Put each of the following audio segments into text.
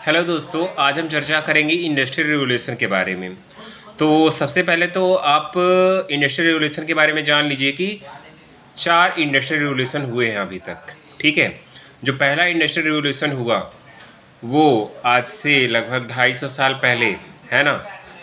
Hello दोस्तों, आज हम चर्चा करेंगे इंडस्ट्रियल रिवॉल्यूशन के बारे में। तो सबसे पहले तो आप इंडस्ट्रियल रिवॉल्यूशन के बारे में जान लीजिए कि 4 इंडस्ट्रियल रिवॉल्यूशन हुए हैं अभी तक। ठीक है, जो पहला इंडस्ट्रियल रिवॉल्यूशन हुआ वो आज से लगभग 250 साल पहले, है ना,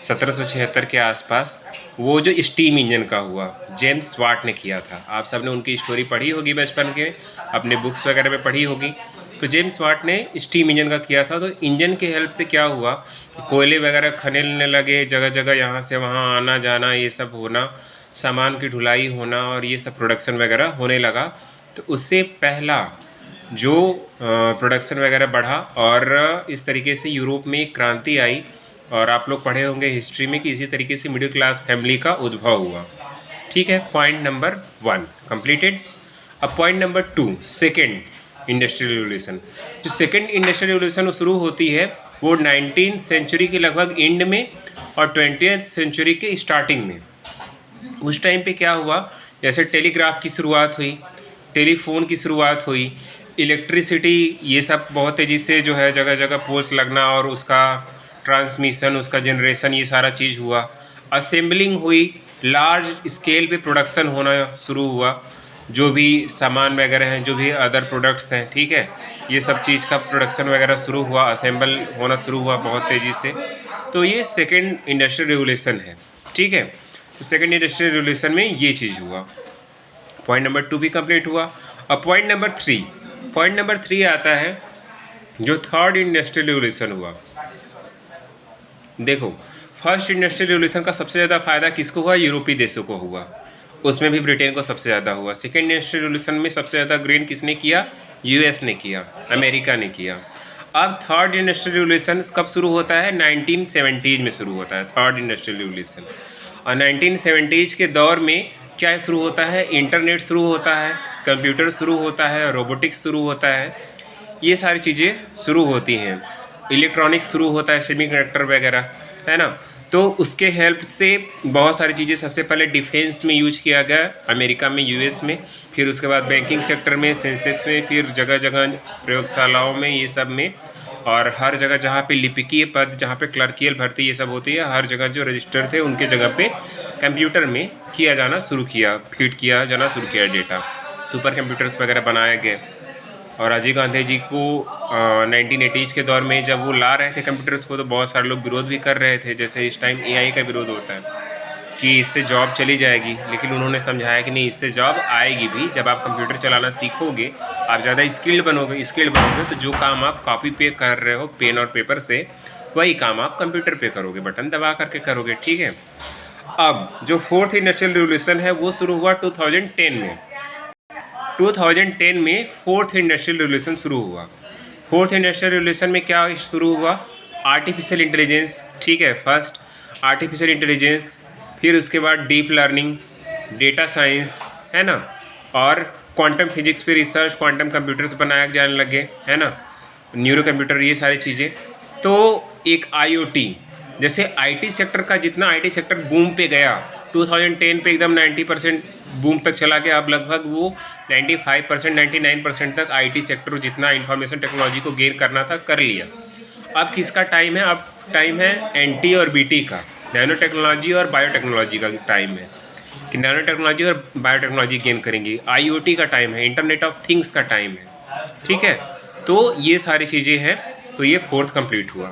1776 के आसपास, वो जो स्टीम इंजन का हुआ, जेम्स वाट ने किया था। आप सबने उनकी स्टोरी पढ़ी होगी बचपन के, अपने बुक्स वगैरह में पढ़ी होगी। तो जेम्स वाट ने स्टीम इंजन का किया था। तो इंजन के हेल्प से क्या हुआ कि कोयले वगैरह खनेलने लगे, जगह जगह यहाँ से वहाँ आना जाना, ये सब होना, सामान की ढुलाई होना और ये सब प्रोडक्शन वगैरह होने लगा। तो उससे पहला जो प्रोडक्शन वगैरह बढ़ा और इस तरीके से यूरोप में एक क्रांति आई। और आप लोग पढ़े होंगे हिस्ट्री में कि इसी तरीके से मिडिल क्लास फैमिली का उद्भव हुआ। ठीक है, पॉइंट नंबर 1 कंप्लीटेड। अब point number 2, second industrial revolution. जो सेकेंड इंडस्ट्रियल रिवोल्यूशन शुरू होती है वो 19th सेंचुरी के लगभग एंड में और 20th सेंचुरी के स्टार्टिंग में। उस टाइम पे क्या हुआ, जैसे टेलीग्राफ की शुरुआत हुई, टेलीफोन की शुरुआत हुई, इलेक्ट्रिसिटी, ये सब बहुत तेज़ी से जो है जगह जगह पोल्स लगना और उसका ट्रांसमिशन, उसका जनरेशन, ये सारा चीज़ हुआ। असेंबलिंग हुई, लार्ज स्केल पे प्रोडक्शन होना शुरू हुआ। जो भी सामान वगैरह हैं, जो भी अदर प्रोडक्ट्स हैं, ठीक है, ये सब चीज़ का प्रोडक्शन वगैरह शुरू हुआ, असेंबल होना शुरू हुआ बहुत तेज़ी से। तो ये सेकेंड इंडस्ट्रियल रिवोल्यूशन है। ठीक है, तो सेकेंड इंडस्ट्रियल रिवोल्यूशन में ये चीज़ हुआ। पॉइंट नंबर 2 भी कंप्लीट हुआ। अब पॉइंट नंबर 3 आता है जो थर्ड इंडस्ट्रियल रिवोल्यूशन हुआ। देखो, फर्स्ट इंडस्ट्रियल रिवोल्यूशन का सबसे ज़्यादा फायदा किसको हुआ? यूरोपीय देशों को हुआ, उसमें भी ब्रिटेन को सबसे ज़्यादा हुआ। सेकेंड इंडस्ट्रियल रिवोल्यूशन में सबसे ज़्यादा ग्रेन किसने किया? यूएस ने किया, अमेरिका ने किया। अब थर्ड इंडस्ट्रियल रिवोल्यूशन कब शुरू होता है? 1970s में शुरू होता है थर्ड इंडस्ट्रियल रिवोल्यूशन। और 1970s के दौर में क्या शुरू होता है? इंटरनेट शुरू होता है, कंप्यूटर शुरू होता है, रोबोटिक्स शुरू होता है, ये सारी चीज़ें शुरू होती हैं। इलेक्ट्रॉनिक्स शुरू होता है, सेमीकंडक्टर वगैरह, है ना। तो उसके हेल्प से बहुत सारी चीज़ें, सबसे पहले डिफेंस में यूज किया गया, अमेरिका में, यूएस में, फिर उसके बाद बैंकिंग सेक्टर में, सेंसेक्स में, फिर जगह जगह प्रयोगशालाओं में, ये सब में, और हर जगह जहाँ पे लिपिकीय पद, जहाँ पे क्लर्कियल भर्ती ये सब होती है, हर जगह जो रजिस्टर थे उनके जगह पे कंप्यूटर में किया जाना शुरू किया, फीड किया जाना शुरू किया डेटा, सुपर कंप्यूटर्स वगैरह बनाए गए। और राजीव गांधी जी को 1980s के दौर में जब वो ला रहे थे कंप्यूटर्स को, तो बहुत सारे लोग विरोध भी कर रहे थे। जैसे इस टाइम एआई का विरोध होता है कि इससे जॉब चली जाएगी, लेकिन उन्होंने समझाया कि नहीं, इससे जॉब आएगी भी। जब आप कंप्यूटर चलाना सीखोगे, आप ज़्यादा स्किल्ड बनोगे तो जो काम आप कॉपी पे कर रहे हो पेन और पेपर से, वही काम आप कंप्यूटर पे करोगे, बटन दबा करके करोगे। ठीक है, अब जो फोर्थ इंडस्ट्रियल रिवोल्यूशन है वो शुरू हुआ 2010 में। 2010 में फोर्थ इंडस्ट्रियल रिवोल्यूशन शुरू हुआ। फोर्थ इंडस्ट्रियल रिवोल्यूशन में क्या शुरू हुआ? Artificial intelligence. ठीक है, फर्स्ट आर्टिफिशियल इंटेलिजेंस, फिर उसके बाद डीप लर्निंग, डेटा साइंस, है ना, और क्वांटम फिजिक्स पे रिसर्च, क्वांटम कंप्यूटर्स बनाए जाने लगे, है ना, न्यूरो कंप्यूटर, ये सारी चीज़ें। तो एक आईओटी, जैसे आईटी सेक्टर का जितना आईटी सेक्टर बूम पे गया 2010 पे, एकदम 90% बूम तक चला गया। अब लगभग वो 95%, 99% तक आईटी सेक्टर जितना इंफॉर्मेशन टेक्नोलॉजी को गेन करना था कर लिया। अब किसका टाइम है? अब टाइम है एनटी और बीटी का, नैनो टेक्नोलॉजी और बायोटेक्नोलॉजी का टाइम है कि नैनो टेक्नोलॉजी और बायोटेक्नोलॉजी गेन करेंगी। आईओटी का टाइम है, इंटरनेट ऑफ थिंग्स का टाइम है। ठीक है, तो ये सारी चीज़ें हैं। तो ये फोर्थ कंप्लीट हुआ।